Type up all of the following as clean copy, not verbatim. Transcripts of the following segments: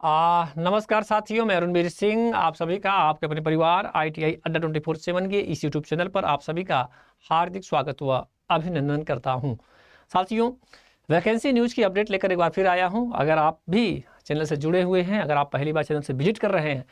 नमस्कार साथियों, मैं रणबीर सिंह आप सभी का आपके अपने परिवार ITI अड्डा 24/7 के इस यूट्यूब चैनल पर आप सभी का हार्दिक स्वागत व अभिनंदन करता हूं। साथियों, वैकेंसी न्यूज़ की अपडेट लेकर एक बार फिर आया हूं। अगर आप भी चैनल से जुड़े हुए हैं, अगर आप पहली बार चैनल से विजिट कर रहे हैं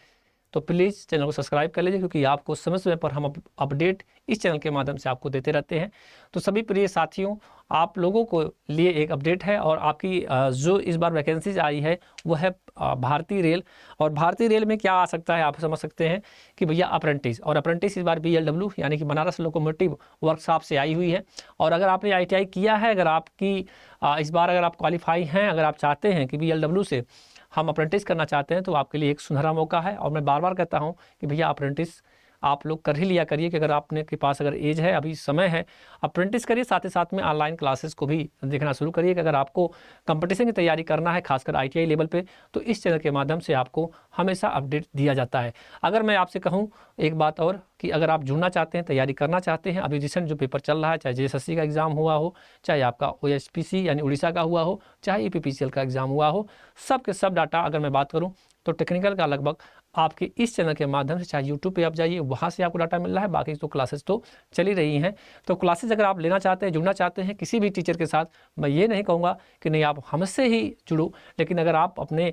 तो प्लीज़ चैनल को सब्सक्राइब कर लीजिए, क्योंकि आपको समय समय पर हम अपडेट इस चैनल के माध्यम से आपको देते रहते हैं। तो सभी प्रिय साथियों, आप लोगों को लिए एक अपडेट है और आपकी जो इस बार वैकेंसीज आई है वो है भारतीय रेल। और भारतीय रेल में क्या आ सकता है आप समझ सकते हैं कि भैया अप्रेंटिस, और अप्रेंटिस इस बार BLW यानी कि बनारस लोकोमोटिव वर्कशॉप से आई हुई है। और अगर आपने ITI किया है, अगर आपकी इस बार अगर आप क्वालिफाई हैं, अगर आप चाहते हैं कि BLW से हम अप्रेंटिस करना चाहते हैं तो आपके लिए एक सुनहरा मौका है। और मैं बार बार कहता हूं कि भैया अप्रेंटिस आप लोग कर ही लिया करिए, कि अगर आपने के पास अगर एज है, अभी समय है, अप्रेंटिस करिए। साथ ही साथ में ऑनलाइन क्लासेस को भी देखना शुरू करिए कि अगर आपको कंपटीशन की तैयारी करना है, खासकर ITI लेवल पे, तो इस चैनल के माध्यम से आपको हमेशा अपडेट दिया जाता है। अगर मैं आपसे कहूँ एक बात और, कि अगर आप जुड़ना चाहते हैं, तैयारी करना चाहते हैं, अभी रिसेंट जो पेपर चल रहा है, चाहे JSSC का एग्ज़ाम हुआ हो, चाहे आपका OSPC यानी उड़ीसा का हुआ हो, चाहे EPPCL का एग्ज़ाम हुआ हो, सब के सब डाटा अगर मैं बात करूं तो टेक्निकल का लगभग आपके इस चैनल के माध्यम से, चाहे यूट्यूब पे आप जाइए वहाँ से आपको डाटा मिल रहा है, बाकी तो क्लासेस तो चली रही हैं। तो क्लासेस अगर आप लेना चाहते हैं, जुड़ना चाहते हैं किसी भी टीचर के साथ, मैं ये नहीं कहूँगा कि नहीं आप हमसे ही जुड़ो, लेकिन अगर आप अपने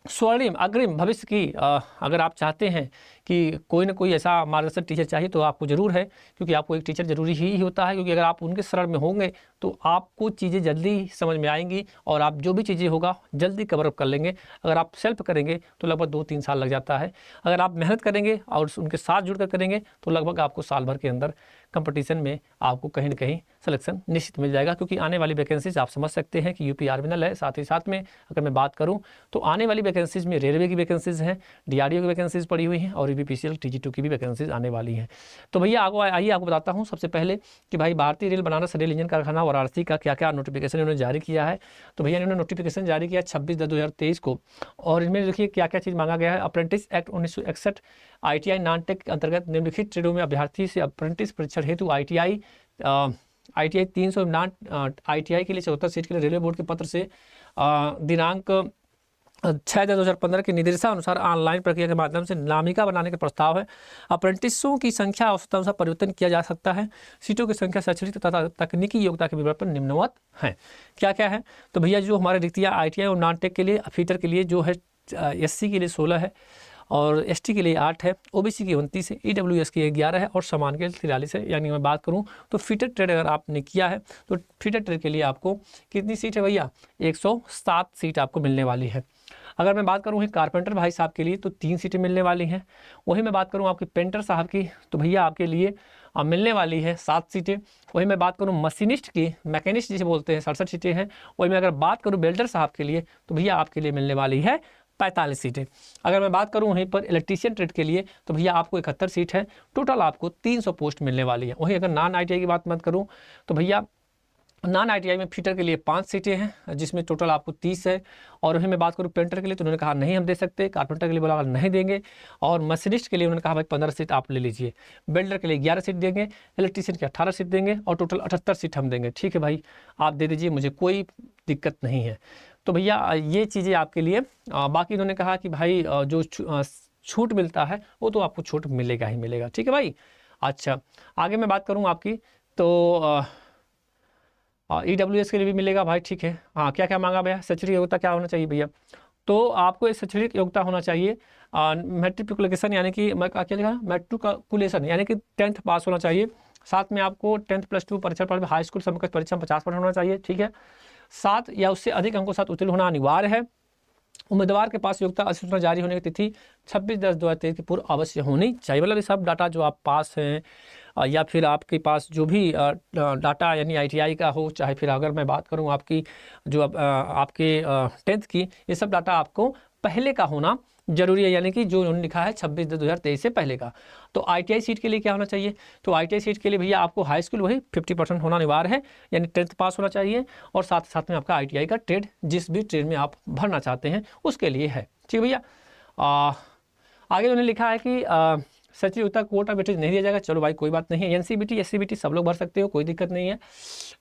स्वर्णिम अग्रिम भविष्य की अगर आप चाहते हैं कि कोई ना कोई ऐसा मार्गदर्शक टीचर चाहिए तो आपको ज़रूर है, क्योंकि आपको एक टीचर ज़रूरी ही होता है। क्योंकि अगर आप उनके शरण में होंगे तो आपको चीज़ें जल्दी समझ में आएंगी और आप जो भी चीज़ें होगा जल्दी कवर अप कर लेंगे। अगर आप सेल्फ करेंगे तो लगभग 2-3 साल लग जाता है। अगर आप मेहनत करेंगे और उनके साथ जुड़कर करेंगे तो लगभग आपको साल भर के अंदर कंपटीशन में आपको कहीं ना कहीं सिलेक्शन निश्चित मिल जाएगा। क्योंकि आने वाली वैकेंसीज आप समझ सकते हैं कि UP आर्मिनल है। साथ ही साथ में अगर मैं बात करूं तो आने वाली वैकेंसीज में रेलवे की वैकेंसीज हैं, DRDO की वैकेंसीज पड़ी हुई हैं और EPPCL TG2 की भी वैकेंसीज आने वाली हैं। तो भैया आइए आपको बताता हूँ सबसे पहले कि भाई भारतीय रेल बनारस रेल इंजन कारखाना वाराणसी का क्या क्या नोटिफिकेशन इन्होंने जारी किया है। तो भैया इन्होंने नोटिफिकेशन जारी किया 26/10/2023 को, और इनमें देखिए क्या क्या चीज़ मांगा गया है। Apprentice act 1961 ITI non tech के अंतर्गत निम्नलिखित ट्रेडों में अभ्यर्थी से अप्रेंटिस परीक्षण हेतु ITI 300 नॉन ITI के लिए 74 सीट के लिए रेलवे बोर्ड के पत्र से दिनांक 6/10/2015 के निर्देशानुसार ऑनलाइन प्रक्रिया के माध्यम से नामिका बनाने का प्रस्ताव है। अप्रेंटिसों की संख्या आवश्यकतानुसार परिवर्तन किया जा सकता है। सीटों की संख्या शैक्षणिक तथा तकनीकी योग्यता के विवरण पर निम्नवत है। क्या क्या है तो भैया जो हमारे रिक्तियाँ ITI और नॉन टेक के लिए, फीटर के लिए जो है SC के लिए 16 है और ST के लिए 8 है, OBC की 29 है, EWS की 11 है और समान के 43 है। यानी मैं बात करूं तो फीटर ट्रेड अगर आपने किया है तो फीटर ट्रेड के लिए आपको कितनी सीट है भैया, 107 सीट आपको मिलने वाली है। अगर मैं बात करूँ कारपेंटर भाई साहब के लिए तो 3 सीटें मिलने वाली हैं। वही मैं बात करूँ आपके पेंटर साहब की तो भैया आपके लिए मिलने वाली है 7 सीटें। वही मैं बात करूँ मशीनिस्ट की, मैकेनिस्ट जिसे बोलते हैं, 67 सीटें हैं। वही मैं अगर बात करूँ बेल्डर साहब के लिए तो भैया आपके लिए मिलने वाली है 45 सीटें। अगर मैं बात करूं वहीं पर इलेक्ट्रीशियन ट्रेड के लिए तो भैया आपको 71 सीट है। टोटल आपको 300 पोस्ट मिलने वाली है। वहीं अगर नॉन ITI की बात मत करूं तो भैया नॉन ITI में फीटर के लिए 5 सीटें हैं, जिसमें टोटल आपको 30 है। और वहीं मैं बात करूं पेंटर के लिए तो उन्होंने कहा नहीं हम दे सकते, कारपेंटर के लिए बोला नहीं देंगे, और मशीनिस्ट के लिए उन्होंने कहा भाई 15 सीट आप ले लीजिए, बेल्डर के लिए 11 सीट देंगे, इलेक्ट्रीशियन के 18 सीट देंगे और टोटल 78 सीट हम देंगे। ठीक है भाई, आप दे दीजिए, मुझे कोई दिक्कत नहीं है। तो भैया ये चीज़ें आपके लिए। बाकी इन्होंने कहा कि भाई जो छूट मिलता है वो तो आपको छूट मिलेगा ही मिलेगा। ठीक है भाई। अच्छा, आगे मैं बात करूँ आपकी तो EWS के लिए भी मिलेगा भाई। ठीक है। हाँ, क्या क्या मांगा भैया, शैक्षणिक योग्यता क्या होना चाहिए भैया, तो आपको एक शैक्षणिक योग्यता होना चाहिए मैट्रिकुलेशन, यानी कि मैं क्या लिखा, मैट्रिकुलेशन यानी कि 10th पास होना चाहिए। साथ में आपको 10th +2 परीक्षा पर हाई स्कूल समकक्ष परीक्षा में 50% होना चाहिए। ठीक है। 7 या उससे अधिक अंकों के साथ उत्तीर्ण होना अनिवार्य है। उम्मीदवार के पास योग्यता अधिसूचना जारी होने की तिथि 26/10/2023 के पूर्व अवश्य होनी चाहिए। मतलब ये सब डाटा जो आप पास हैं या फिर आपके पास जो भी डाटा यानी ITI का हो, चाहे फिर अगर मैं बात करूं आपकी जो आपके 10th की, ये सब डाटा आपको पहले का होना जरूरी है। यानी कि जो उन्होंने लिखा है 26/10/2023 से पहले का। तो ITI सीट के लिए क्या होना चाहिए, तो ITI सीट के लिए भैया आपको हाई स्कूल वही 50% होना अनिवार्य है, यानी 10th पास होना चाहिए। और साथ साथ में आपका ITI का ट्रेड, जिस भी ट्रेड में आप भरना चाहते हैं उसके लिए है। ठीक है भैया। आगे उन्होंने लिखा है कि सचिव योग्यता कोटा वेटेज नहीं दिया जाएगा, चलो भाई कोई बात नहीं है। एनसीबीटी एससीबीटी सब लोग भर सकते हो, कोई दिक्कत नहीं है।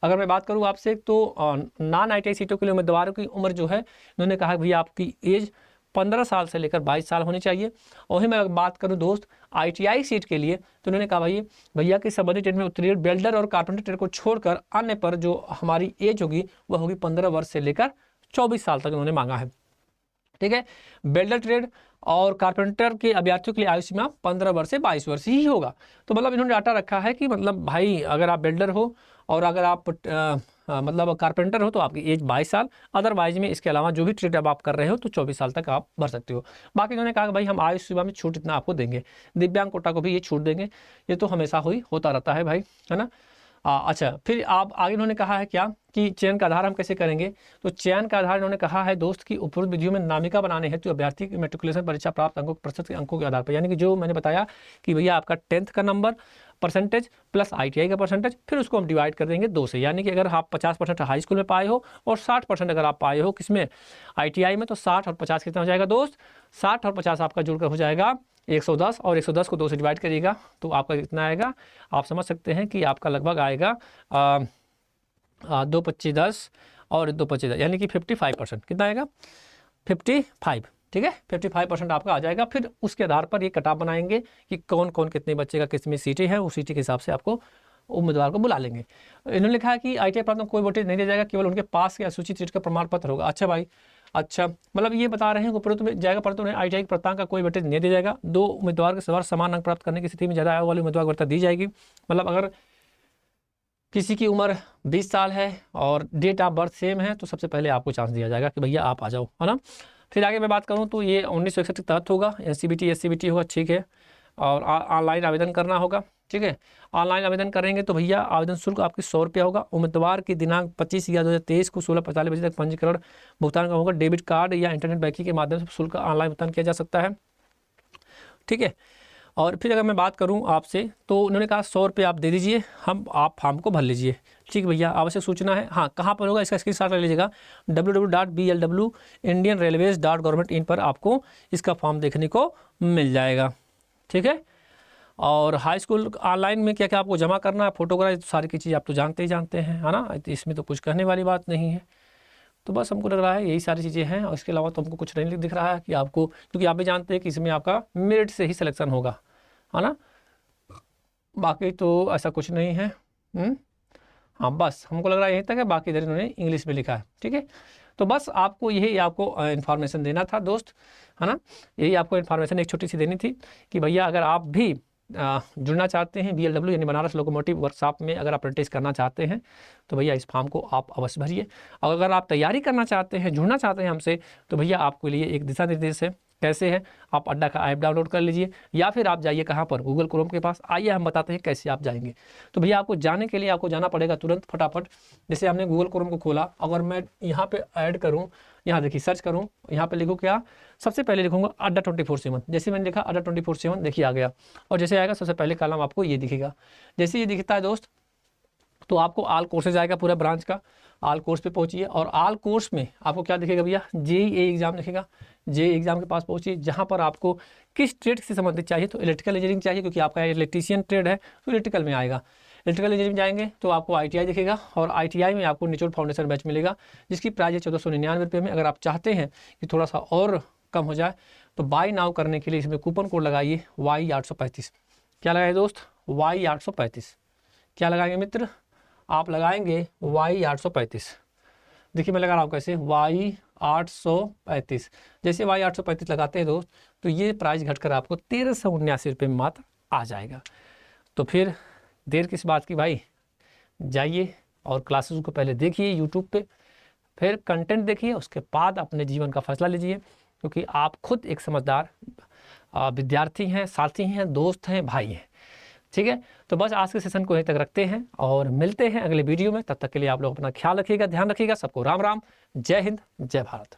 अगर मैं बात करूँ आपसे तो नॉन आईटीआई सीटों के लिए उम्मीदवारों की उम्र जो है उन्होंने कहा भैया आपकी एज 15 साल से लेकर 22 साल होनी चाहिए। और वहीं मैं बात करूं दोस्त आईटीआई सीट के लिए तो उन्होंने कहा भाई भैया कि संबंधित ट्रेड में उत्तीर्ण वेल्डर और कारपेंटर ट्रेड को छोड़कर अन्य पर जो हमारी एज होगी वह होगी 15 वर्ष से लेकर 24 साल तक उन्होंने मांगा है। ठीक है, वेल्डर ट्रेड और कारपेंटर के अभ्यर्थियों के लिए आयु सीमा 15 वर्ष से 22 वर्ष ही होगा। तो मतलब इन्होंने डाटा रखा है कि मतलब भाई अगर आप वेल्डर हो और अगर आप मतलब कारपेंटर हो तो आपकी एज 22 साल, अदरवाइज में इसके अलावा जो भी ट्रेड अब आप कर रहे हो तो 24 साल तक आप भर सकते हो। बाकी इन्होंने कहा कि भाई हम आयु सीमा में छूट इतना आपको देंगे, दिव्यांग कोटा को भी ये छूट देंगे, ये तो हमेशा होता रहता है भाई, है ना। अच्छा, फिर आप आगे इन्होंने कहा है क्या कि चयन का आधार हम कैसे करेंगे, तो चयन का आधार इन्होंने कहा है दोस्त की उपरोक्त विधियों में नामिका बनाने हेतु अभ्यर्थी की मैट्रिकुलेशन परीक्षा प्राप्त अंकों प्रतिशत के अंकों के आधार पर, यानी कि जो मैंने बताया कि भैया आपका 10th का नंबर परसेंटेज प्लस आईटीआई का परसेंटेज, फिर उसको हम डिवाइड कर देंगे 2 से, यानी कि अगर आप 50% हाई स्कूल में पाए हो और 60% अगर आप पाए हो किसमें आईटीआई में, तो 60 और 50 कितना हो जाएगा दोस्त, 60 और 50 आपका जुड़कर हो जाएगा 110, और 110 को 2 से डिवाइड करिएगा तो आपका कितना आएगा, आप समझ सकते हैं कि आपका लगभग आएगा 2 25 10 और 2 25 10, यानी कि 55%, कितना आएगा 55, ठीक है 55% आपका आ जाएगा। फिर उसके आधार पर ये कटाप बनाएंगे कि कौन कौन कितने बच्चे का किस में सीटें हैं, उस सीटें के हिसाब से आपको उम्मीदवार को बुला लेंगे। इन्होंने लिखा है कि आईटीआई प्राप्त कोई वोटेज नहीं दिया जाएगा, केवल उनके पास के सूचित सीट का प्रमाण पत्र होगा। अच्छा भाई, अच्छा मतलब ये बता रहे हैं उपरोक्त में जाएगा, परंतु उन्हें आईटीआई प्राप्तांक का कोई वेटेज नहीं दिया जाएगा। 2 उम्मीदवार के सवार समान अंक प्राप्त करने की स्थिति में ज़्यादा आयु वाले उम्मीदवार को वरीयता दी जाएगी। मतलब अगर किसी की उम्र 20 साल है और डेट ऑफ बर्थ सेम है तो सबसे पहले आपको चांस दिया जाएगा कि भैया आप आ जाओ, है ना। फिर आगे मैं बात करूं तो ये 1961 के तहत होगा, एनसीबीटी एससीबीटी होगा, ठीक है, और ऑनलाइन आवेदन करना होगा, ठीक है। ऑनलाइन आवेदन करेंगे तो भैया आवेदन शुल्क आपकी 100 रुपया होगा। उम्मीदवार की दिनांक 25/11/2023 को 16:45 बजे तक पंजीकरण भुगतान का होगा। डेबिट कार्ड या इंटरनेट बैंकिंग के माध्यम से शुल्क ऑनलाइन भुगतान किया जा सकता है, ठीक है। और फिर अगर मैं बात करूं आपसे तो उन्होंने कहा 100 रुपये आप दे दीजिए, आप फॉर्म को भर लीजिए, ठीक भैया। आवश्यक सूचना है, हाँ कहाँ पर होगा इसका स्क्रीनशॉट ले लीजिएगा, www.blw.indianrailways.government.in पर आपको इसका फॉर्म देखने को मिल जाएगा, ठीक है। और हाई स्कूल ऑनलाइन में क्या क्या आपको जमा करना है, फोटोग्राफ, सारी की चीज़ आप तो जानते ही जानते हैं, है ना, इसमें तो कुछ कहने वाली बात नहीं है। तो बस हमको लग रहा है यही सारी चीज़ें हैं, और इसके अलावा तो हमको कुछ नहीं दिख रहा है कि आपको, क्योंकि आप भी जानते हैं कि इसमें आपका मेरिट से ही सिलेक्शन होगा, है ना, बाकी तो ऐसा कुछ नहीं है। हाँ बस हमको लग रहा है यहीं तक है, बाकी इधर इन्होंने इंग्लिश में लिखा है, ठीक है। तो बस आपको यही आपको इन्फॉर्मेशन देना था दोस्त, है ना, यही आपको इन्फॉर्मेशन एक छोटी सी देनी थी कि भैया अगर आप भी जुड़ना चाहते हैं BLW यानी बनारस लोकोमोटिव वर्कशॉप में, अगर अप्रेंटिस करना चाहते हैं तो भैया इस फॉर्म को आप अवश्य भरिए। और अगर आप तैयारी करना चाहते हैं, जुड़ना चाहते हैं हमसे, तो भैया आपके लिए एक दिशा निर्देश है, कैसे है, आप अड्डा का ऐप डाउनलोड कर लीजिए, या फिर आप जाइए कहाँ पर, गूगल क्रोम के पास आइए, हम बताते हैं कैसे आप जाएंगे। तो भैया आपको जाने के लिए आपको जाना पड़ेगा तुरंत फटाफट। जैसे हमने गूगल क्रोम को खोला, अगर मैं यहाँ पे ऐड करूँ, यहाँ देखिए सर्च करूँ, यहाँ पे लिखूँ क्या, सबसे पहले लिखूँगा अड्डा 24/7। जैसे मैंने लिखा अड्डा 24/7, देखिए आ गया। और जैसे आएगा सबसे पहले कॉलम आपको ये दिखेगा, जैसे ये दिखता है दोस्त तो आपको ऑल कोर्सेज आएगा पूरा ब्रांच का, ऑल कोर्स पे पहुंचिए। और ऑल कोर्स में आपको क्या दिखेगा भैया, जेईई एग्जाम दिखेगा, जेईई एग्जाम के पास पहुंचिए, जहां पर आपको किस ट्रेड से संबंधित चाहिए, तो इलेक्ट्रिकल इंजीनियरिंग चाहिए क्योंकि आपका इलेक्ट्रीशियन ट्रेड है तो इलेक्ट्रिकल में आएगा। इलेक्ट्रिकल इंजीनियरिंग जाएंगे तो आपको आईटीआई दिखेगा, और आईटीआई में आपको निचोड़ फाउंडेशन बैच मिलेगा जिसकी प्राइस है 1499 रुपये में। अगर आप चाहते हैं कि थोड़ा सा और कम हो जाए तो बाई नाउ करने के लिए इसमें कूपन कोड लगाइए Y835। क्या लगाए दोस्त, Y835, क्या लगाएंगे मित्र, आप लगाएंगे Y835। देखिए मैं लगा रहा हूँ कैसे, Y835। जैसे Y835 लगाते हैं दोस्त तो ये प्राइस घटकर आपको 1379 रुपये में मात्र आ जाएगा। तो फिर देर किस बात की भाई, जाइए और क्लासेस को पहले देखिए यूट्यूब पे, फिर कंटेंट देखिए, उसके बाद अपने जीवन का फैसला लीजिए, क्योंकि आप खुद एक समझदार विद्यार्थी हैं, साथी हैं, दोस्त हैं, भाई हैं, ठीक है। तो बस आज के सेशन को यहीं तक रखते हैं और मिलते हैं अगले वीडियो में। तब तक के लिए आप लोग अपना ख्याल रखिएगा, ध्यान रखिएगा। सबको राम राम, जय हिंद, जय भारत।